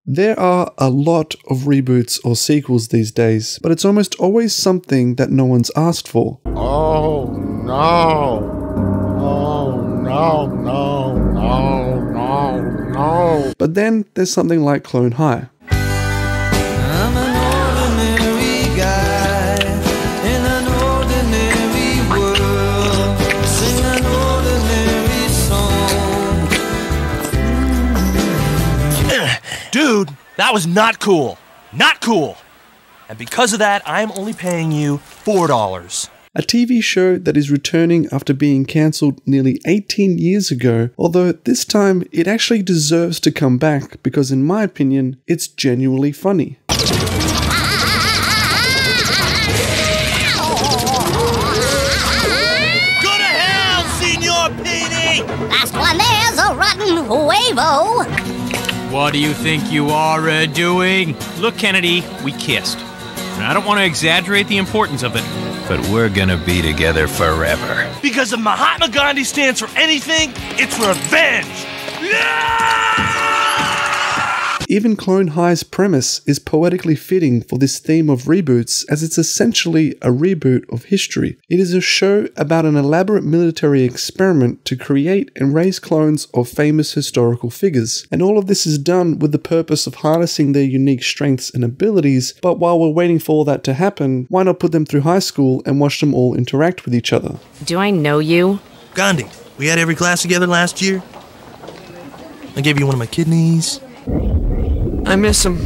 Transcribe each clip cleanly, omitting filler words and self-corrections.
There are a lot of reboots or sequels these days, but it's almost always something that no one's asked for. Oh no. Oh no, no, no, no, no. But then there's something like Clone High. I'm an ordinary guy in an ordinary world. Sing an ordinary song. Dude, that was not cool. Not cool. And because of that, I'm only paying you $4. A TV show that is returning after being cancelled nearly 18 years ago, although this time it actually deserves to come back because in my opinion, it's genuinely funny. Go to hell, Senor Petey! Last one there's a rotten huevo. What do you think you are doing? Look, Kennedy, we kissed. And I don't want to exaggerate the importance of it, but we're gonna be together forever. Because if Mahatma Gandhi stands for anything, it's revenge! Yeah! Even Clone High's premise is poetically fitting for this theme of reboots, as it's essentially a reboot of history. It is a show about an elaborate military experiment to create and raise clones of famous historical figures. And all of this is done with the purpose of harnessing their unique strengths and abilities, but while we're waiting for all that to happen, why not put them through high school and watch them all interact with each other? Do I know you? Gandhi, we had every class together last year. I gave you one of my kidneys. I miss him.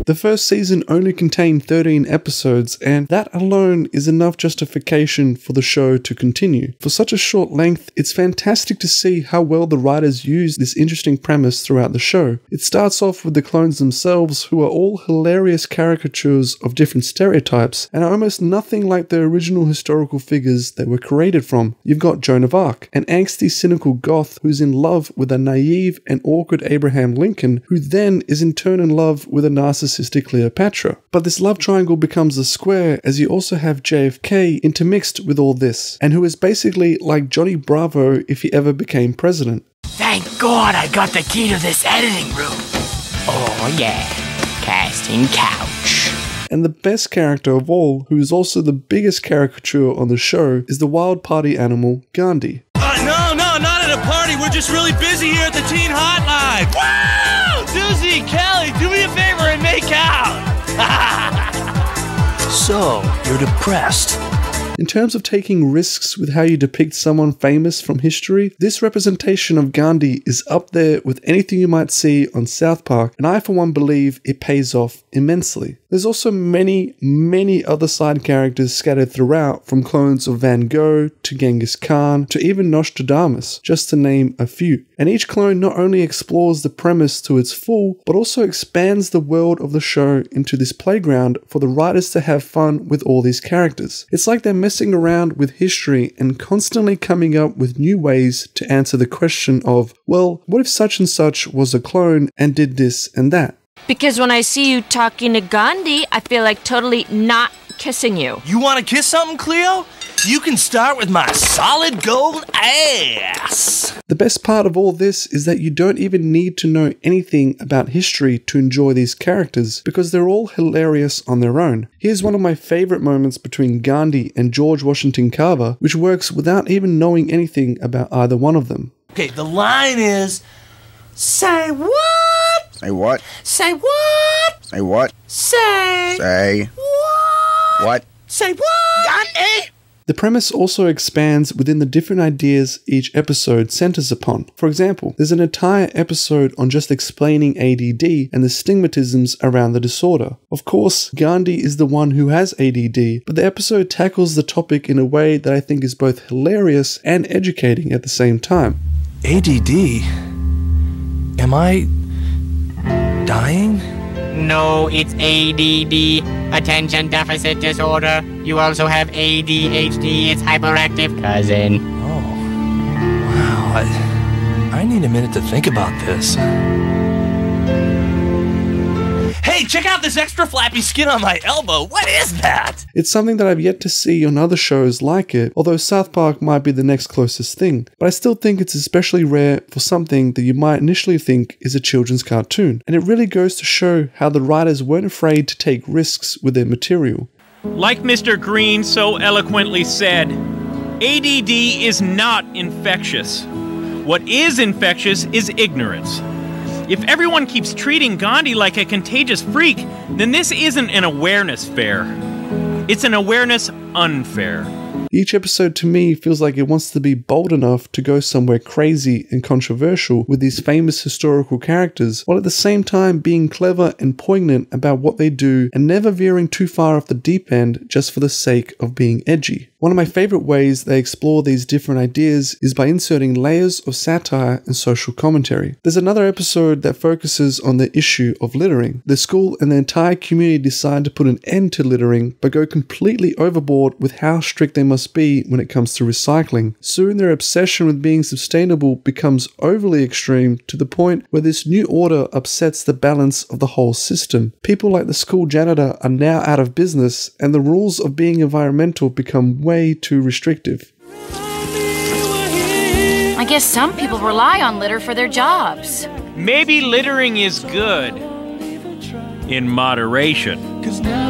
The first season only contained 13 episodes, and that alone is enough justification for the show to continue. For such a short length, it's fantastic to see how well the writers use this interesting premise throughout the show. It starts off with the clones themselves, who are all hilarious caricatures of different stereotypes, and are almost nothing like the original historical figures they were created from. You've got Joan of Arc, an angsty, cynical goth who's in love with a naive and awkward Abraham Lincoln, who then is in turn in love with a narcissistic Cleopatra. But this love triangle becomes a square as you also have JFK intermixed with all this, and who is basically like Johnny Bravo if he ever became president. Thank God I got the key to this editing room. Oh yeah, casting couch. And the best character of all, who is also the biggest caricature on the show, is the wild party animal Gandhi. No, not at a party. We're just really busy here at the teen hotline. Wow! Susie, Kelly, do me a favor and make out. So, you're depressed. In terms of taking risks with how you depict someone famous from history, this representation of Gandhi is up there with anything you might see on South Park, and I for one believe it pays off immensely. There's also many other side characters scattered throughout, from clones of Van Gogh to Genghis Khan to even Nostradamus, just to name a few. And each clone not only explores the premise to its full, but also expands the world of the show into this playground for the writers to have fun with all these characters. It's like they're messing around with history and constantly coming up with new ways to answer the question of, well, what if such and such was a clone and did this and that? Because when I see you talking to Gandhi, I feel like totally not kissing you. You want to kiss something, Cleo? You can start with my solid gold ass. The best part of all this is that you don't even need to know anything about history to enjoy these characters, because they're all hilarious on their own. Here's one of my favorite moments between Gandhi and George Washington Carver, which works without even knowing anything about either one of them. Okay, the line is, say what? Say what? Say what? Say what? Say what? What? Say what? Gandhi! The premise also expands within the different ideas each episode centers upon. For example, there's an entire episode on just explaining ADD and the stigmatisms around the disorder. Of course, Gandhi is the one who has ADD, but the episode tackles the topic in a way that I think is both hilarious and educating at the same time. ADD? Am I dying? No, it's ADD, attention deficit disorder. You also have ADHD, it's hyperactive cousin. Oh, wow. I need a minute to think about this. Hey, Hey, check out this extra flappy skin on my elbow. What is that? It's something that I've yet to see on other shows like it, although South Park might be the next closest thing. But I still think it's especially rare for something that you might initially think is a children's cartoon. And it really goes to show how the writers weren't afraid to take risks with their material. Like Mr. Green so eloquently said, ADD is not infectious. What is infectious is ignorance. If everyone keeps treating Gandhi like a contagious freak, then this isn't an awareness fair. It's an awareness unfair. Each episode to me feels like it wants to be bold enough to go somewhere crazy and controversial with these famous historical characters, while at the same time being clever and poignant about what they do and never veering too far off the deep end just for the sake of being edgy. One of my favorite ways they explore these different ideas is by inserting layers of satire and social commentary. There's another episode that focuses on the issue of littering. The school and the entire community decide to put an end to littering, but go completely overboard with how strict they must be when it comes to recycling. Soon their obsession with being sustainable becomes overly extreme to the point where this new order upsets the balance of the whole system. People like the school janitor are now out of business, and the rules of being environmental become way too restrictive. I guess some people rely on litter for their jobs. Maybe littering is good. In moderation.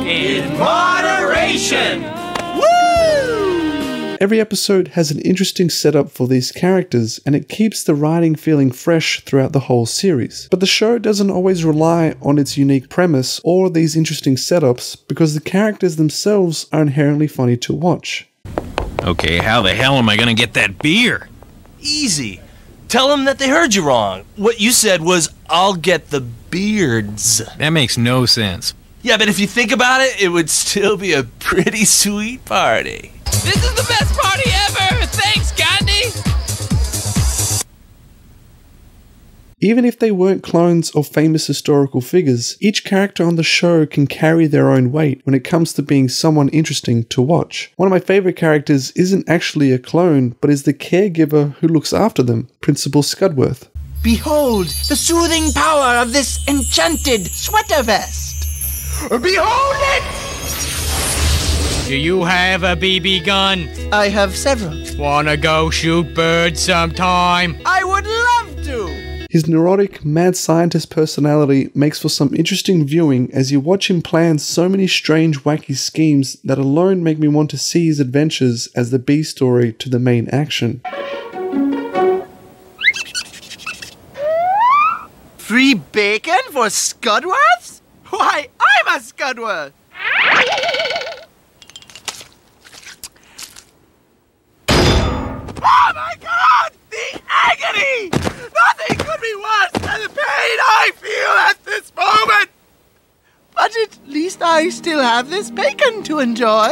In moderation! Every episode has an interesting setup for these characters, and it keeps the writing feeling fresh throughout the whole series. But the show doesn't always rely on its unique premise or these interesting setups, because the characters themselves are inherently funny to watch. Okay, how the hell am I gonna get that beer? Easy. Tell them that they heard you wrong. What you said was, I'll get the beards. That makes no sense. Yeah, but if you think about it, it would still be a pretty sweet party. This is the best party ever! Thanks, Gandhi! Even if they weren't clones of famous historical figures, each character on the show can carry their own weight when it comes to being someone interesting to watch. One of my favorite characters isn't actually a clone, but is the caregiver who looks after them, Principal Scudworth. Behold the soothing power of this enchanted sweater vest! Behold it! Do you have a BB gun? I have several. Wanna go shoot birds sometime? I would love to! His neurotic, mad scientist personality makes for some interesting viewing as you watch him plan so many strange, wacky schemes that alone make me want to see his adventures as the B story to the main action. Free bacon for Scudworths? Why, I'm a Scudworth! Oh my God! The agony! Nothing could be worse than the pain I feel at this moment! But at least I still have this bacon to enjoy.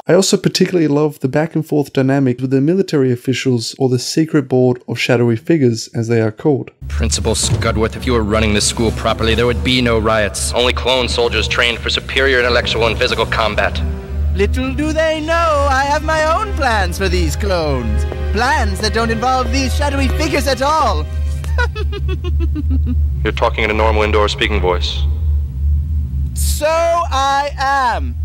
I also particularly love the back and forth dynamic with the military officials, or the secret board of shadowy figures as they are called. Principal Scudworth, if you were running this school properly, there would be no riots. Only clone soldiers trained for superior intellectual and physical combat. Little do they know I have my own plans for these clones. Plans that don't involve these shadowy figures at all. You're talking in a normal indoor speaking voice. So I am.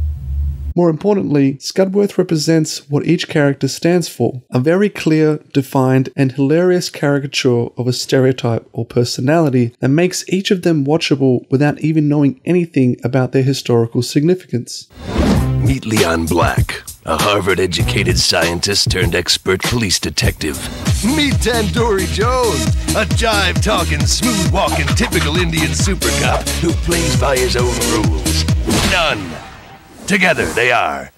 More importantly, Scudworth represents what each character stands for, a very clear, defined, and hilarious caricature of a stereotype or personality that makes each of them watchable without even knowing anything about their historical significance. Meet Leon Black, a Harvard-educated scientist turned expert police detective. Meet Tandoori Jones, a jive-talking, smooth-walking, typical Indian super cop who plays by his own rules. None. Together they are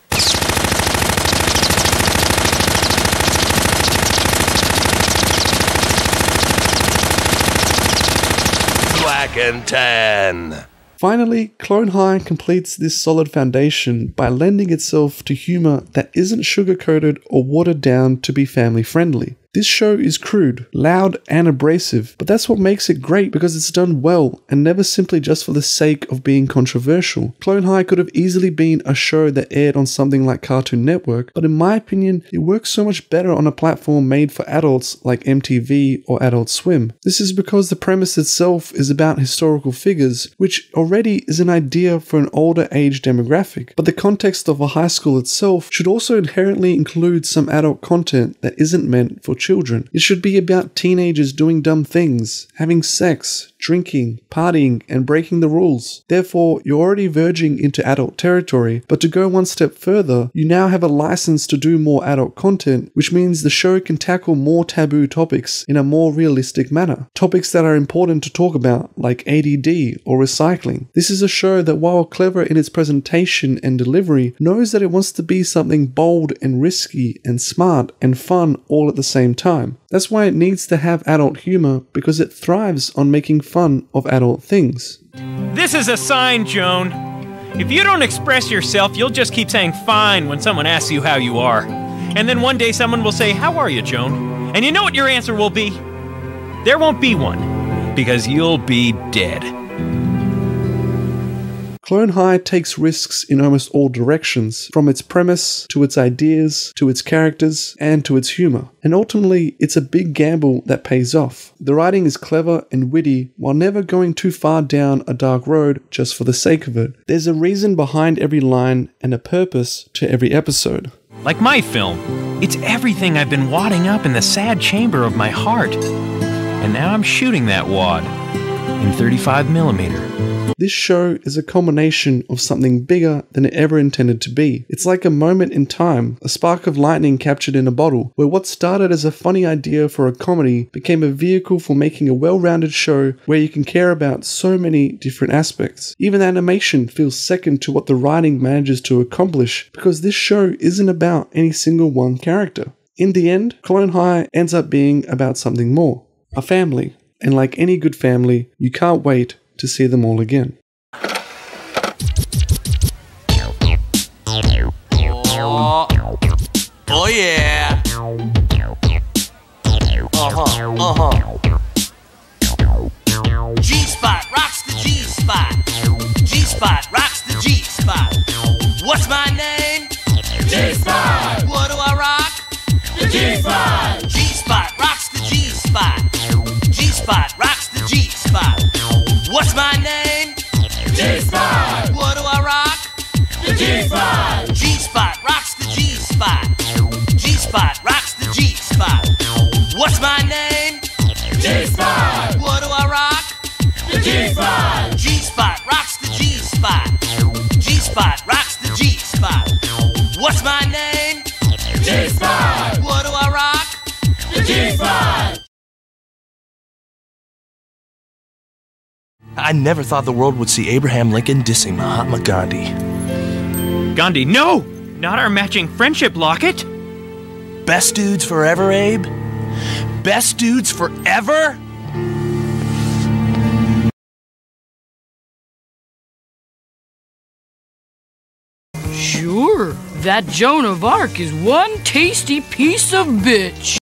Black and Tan. Finally, Clone High completes this solid foundation by lending itself to humor that isn't sugar-coated or watered down to be family-friendly. This show is crude, loud, and abrasive, but that's what makes it great because it's done well and never simply just for the sake of being controversial. Clone High could have easily been a show that aired on something like Cartoon Network, but in my opinion, it works so much better on a platform made for adults like MTV or Adult Swim. This is because the premise itself is about historical figures, which already is an idea for an older age demographic, but the context of a high school itself should also inherently include some adult content that isn't meant for children. It should be about teenagers doing dumb things, having sex, drinking, partying, and breaking the rules. Therefore, you're already verging into adult territory, but to go one step further, you now have a license to do more adult content, which means the show can tackle more taboo topics in a more realistic manner. Topics that are important to talk about, like ADD or recycling. This is a show that, while clever in its presentation and delivery, knows that it wants to be something bold and risky and smart and fun all at the same time. That's why it needs to have adult humor, because it thrives on making fun of adult things. This is a sign, Joan. If you don't express yourself, you'll just keep saying fine when someone asks you how you are. And then one day someone will say, "How are you, Joan?" And you know what your answer will be? There won't be one, because you'll be dead. Clone High takes risks in almost all directions, from its premise, to its ideas, to its characters, and to its humor. And ultimately, it's a big gamble that pays off. The writing is clever and witty, while never going too far down a dark road just for the sake of it. There's a reason behind every line and a purpose to every episode. Like my film, it's everything I've been wadding up in the sad chamber of my heart. And now I'm shooting that wad in 35mm. This show is a culmination of something bigger than it ever intended to be. It's like a moment in time, a spark of lightning captured in a bottle, where what started as a funny idea for a comedy became a vehicle for making a well-rounded show where you can care about so many different aspects. Even animation feels second to what the writing manages to accomplish, because this show isn't about any single one character. In the end, Clone High ends up being about something more. A family. And like any good family, you can't wait to see them all again. Oh yeah. G-spot rocks the G-spot. G-spot rocks the G-spot. What's my name? G-spot. What do I rock? The G-spot. G-spot rocks the G-spot. G-spot rocks the G-spot. What's my name? G-spot. What do I rock? The G-spot. G-spot rocks the G-spot. G-spot rocks the G-spot. What's my name? G-spot. What do I rock? The G-spot. G-spot rocks the G-spot. G-spot rocks the G-spot. What's my name? G-spot. What do I rock? The G-spot. I never thought the world would see Abraham Lincoln dissing Mahatma Gandhi. Gandhi, no! Not our matching friendship locket! Best dudes forever, Abe? Best dudes forever? Sure, that Joan of Arc is one tasty piece of bitch.